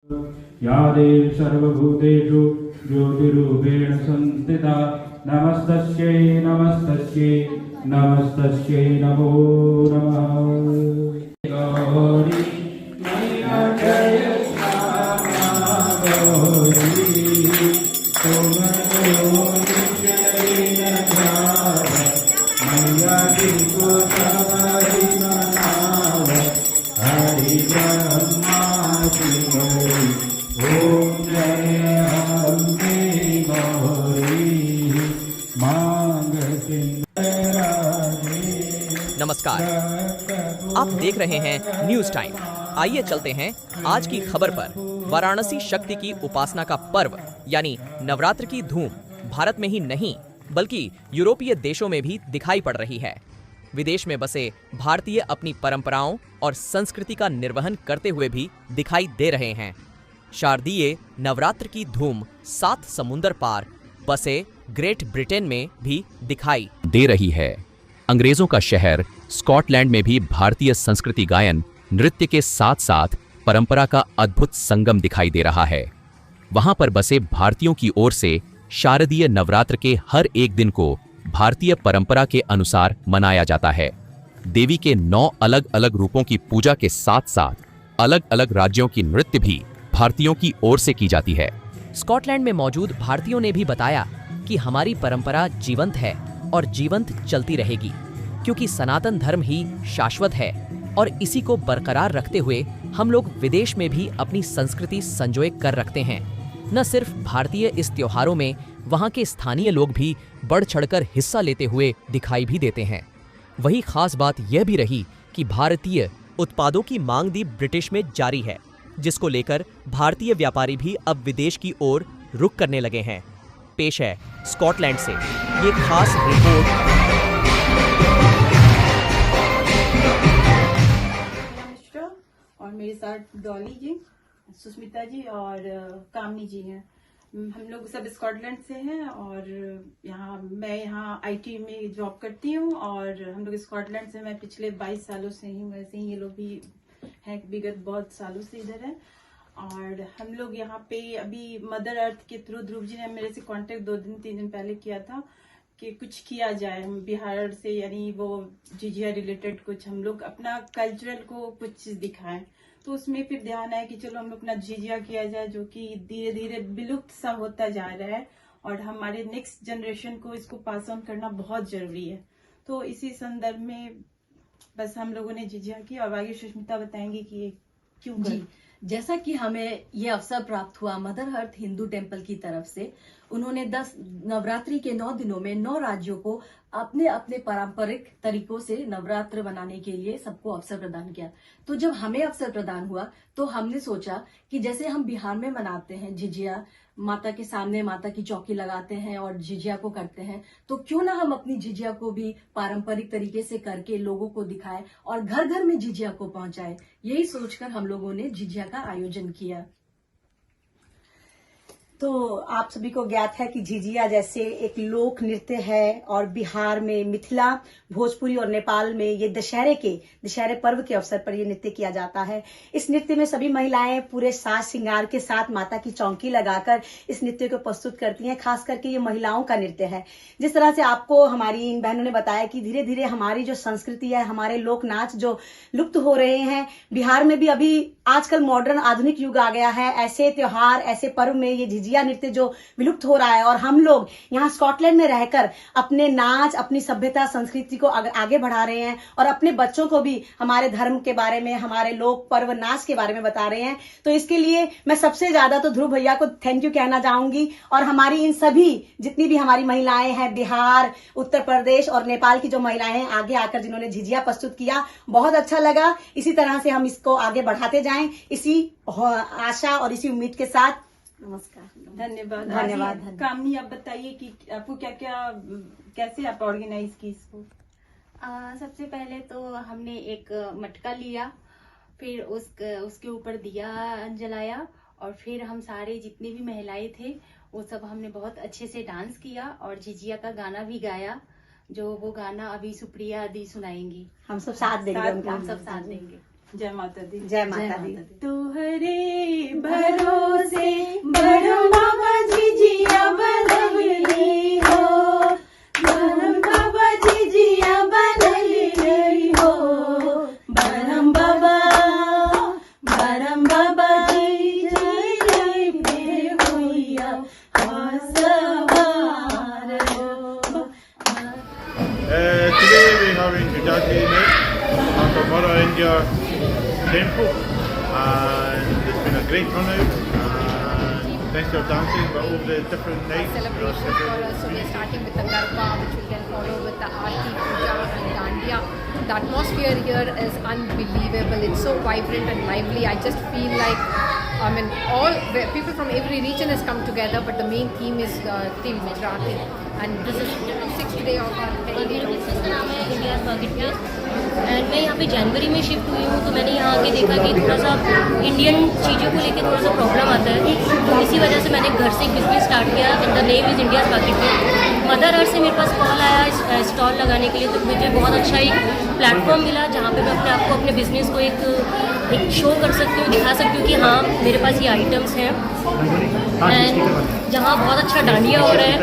या देवी सर्वभूतेषु ज्योतिरूपेण संस्थिता नमस्तस्यै नमस्तस्यै नमस्तस्यै नमो नमः। गौरी मैया जय श्यामा गौरी तुम मैया जी को सवारी मनाव हरि ब्रह्मा जी गौरी ओम जय अम्बे गौरी मांग नमस्कार, आप देख रहे हैं न्यूज टाइम। आइए चलते हैं आज की खबर पर। वाराणसी शक्ति की उपासना का पर्व यानी नवरात्र की धूम भारत में ही नहीं बल्कि यूरोपीय देशों में भी दिखाई पड़ रही है। विदेश में बसे भारतीय अपनी परंपराओं और संस्कृति का निर्वहन करते हुए भी दिखाई दे रहे हैं। शारदीय नवरात्र की धूम 7 समुंदर पार बसे ग्रेट ब्रिटेन में भी दिखाई दे रही है। अंग्रेजों का शहर स्कॉटलैंड में भी भारतीय संस्कृति गायन नृत्य के साथ साथ परंपरा का अद्भुत संगम दिखाई दे रहा है। वहां पर बसे भारतीयों की ओर से शारदीय नवरात्र के हर एक दिन को भारतीय परंपरा के अनुसार मनाया जाता है। देवी के 9 अलग अलग रूपों की पूजा के साथ साथ अलग अलग राज्यों की नृत्य भी भारतीयों की ओर से की जाती है। स्कॉटलैंड में मौजूद भारतीयों ने भी बताया कि हमारी परंपरा जीवंत है और जीवंत चलती रहेगी, क्योंकि सनातन धर्म ही शाश्वत है और इसी को बरकरार रखते हुए हम लोग विदेश में भी अपनी संस्कृति संजोए कर रखते हैं। न सिर्फ भारतीय इस त्योहारों में वहाँ के स्थानीय लोग भी बढ़ चढ़कर हिस्सा लेते हुए दिखाई भी देते हैं। वही खास बात यह भी रही कि भारतीय उत्पादों की मांग भी ब्रिटिश में जारी है, जिसको लेकर भारतीय व्यापारी भी अब विदेश की ओर रुख करने लगे हैं। पेश है स्कॉटलैंड से ये खास रिपोर्ट। और मेरे साथ डॉली जी, सुष्मिता जी और कामनी जी हैं। हम लोग सब स्कॉटलैंड से हैं और मैं यहाँ आईटी में जॉब करती हूँ और हम लोग स्कॉटलैंड से मैं पिछले 22 सालों से ही, वैसे ही ये लोग भी हैं विगत बहुत सालों से इधर हैं। और हम लोग यहाँ पे अभी मदर अर्थ के थ्रू ध्रुव जी ने मेरे से कांटेक्ट 2-3 दिन पहले किया था कि कुछ किया जाए हम बिहार से, यानी वो झिझिया रिलेटेड कुछ हम लोग अपना कल्चरल को कुछ दिखाएं। तो उसमें फिर ध्यान आया कि चलो हम लोग अपना झिझिया किया जाए, जो कि धीरे धीरे विलुप्त सा होता जा रहा है और हमारे नेक्स्ट जनरेशन को इसको पास ऑन करना बहुत जरूरी है। तो इसी संदर्भ में बस हम लोगों ने झिझिया की और आगे सुष्मिता बताएंगी कि ये क्यों जी। जैसा कि हमें ये अवसर प्राप्त हुआ मदर अर्थ हिंदू टेम्पल की तरफ से, उन्होंने 10 नवरात्रि के 9 दिनों में 9 राज्यों को अपने अपने पारंपरिक तरीकों से नवरात्र बनाने के लिए सबको अवसर प्रदान किया। तो जब हमें अवसर प्रदान हुआ तो हमने सोचा कि जैसे हम बिहार में मनाते हैं झिझिया, माता के सामने माता की चौकी लगाते हैं और झिझिया को करते हैं, तो क्यों ना हम अपनी झिझिया को भी पारंपरिक तरीके से करके लोगों को दिखाएं और घर घर में झिझिया को पहुंचाएं। यही सोचकर हम लोगों ने झिझिया का आयोजन किया। तो आप सभी को ज्ञात है कि झिझिया जैसे एक लोक नृत्य है और बिहार में, मिथिला, भोजपुरी और नेपाल में ये दशहरे पर्व के अवसर पर ये नृत्य किया जाता है। इस नृत्य में सभी महिलाएं पूरे साज श्रृंगार के साथ माता की चौकी लगाकर इस नृत्य को प्रस्तुत करती हैं। खास करके ये महिलाओं का नृत्य है। जिस तरह से आपको हमारी इन बहनों ने बताया कि धीरे धीरे हमारी जो संस्कृति है, हमारे लोक नाच जो लुप्त हो रहे हैं, बिहार में भी अभी आजकल मॉडर्न आधुनिक युग आ गया है। ऐसे त्योहार, ऐसे पर्व में ये झिझिया नृत्य जो विलुप्त हो रहा है और हम लोग यहाँ स्कॉटलैंड में रहकर अपने नाच, अपनी सभ्यता, संस्कृति को आगे बढ़ा रहे हैं और अपने बच्चों को भी हमारे धर्म के बारे में, हमारे लोक पर्व नाच के बारे में बता रहे हैं। तो इसके लिए मैं सबसे ज्यादा तो ध्रुव भैया को थैंक यू कहना चाहूंगी और हमारी इन सभी जितनी भी हमारी महिलाएं हैं, बिहार, उत्तर प्रदेश और नेपाल की जो महिलाएं हैं, आगे आकर जिन्होंने झिझिया प्रस्तुत किया, बहुत अच्छा लगा। इसी तरह से हम इसको आगे बढ़ाते जाएं, इसी आशा और इसी उम्मीद के साथ नमस्कार। धन्यवाद। कामनी, आप बताइए कि आपको कैसे आप ऑर्गेनाइज की इसको? सबसे पहले तो हमने एक मटका लिया, फिर उसके ऊपर दिया जलाया और फिर हम सारे जितने भी महिलाएं थे वो सब हमने बहुत अच्छे से डांस किया और झिझिया का गाना भी गाया, जो वो गाना अभी सुप्रिया दी सुनाएंगी। हम सब साथ देंगे। हम सब साथ देंगे। जय माता दी। जय माता दी। तुहरे भरो India temple, and there's been a great turnout. Plenty of dancing, but all the different nights. Celebration for us. So we are starting with the Garba, which will then follow with the Aarti, Puja and Dandiya. The atmosphere here is unbelievable. It's so vibrant and lively. I just feel like, I mean, all people from every region has come together, but the main theme is theme Gujarati. And this is 6th day of our heritage. नाम है India's market place and मैं यहाँ पे जनवरी में shift हुई हूँ, तो मैंने यहाँ आके देखा कि थोड़ा सा इंडियन चीज़ों को लेके थोड़ा सा प्रॉब्लम आता है, तो इसी वजह से मैंने घर से एक बिजनेस स्टार्ट किया and the name is India's market place. Mother earth से मेरे पास कॉल आया स्टॉल लगाने के लिए, तो मुझे बहुत अच्छा एक प्लेटफॉर्म मिला जहाँ पे मैं अपने आप को अपने बिजनेस को एक शो कर सकती हूँ, दिखा सकती हूँ कि हाँ मेरे पास ये आइटम्स हैं, एंड जहाँ बहुत अच्छा डांडिया हो रहा है।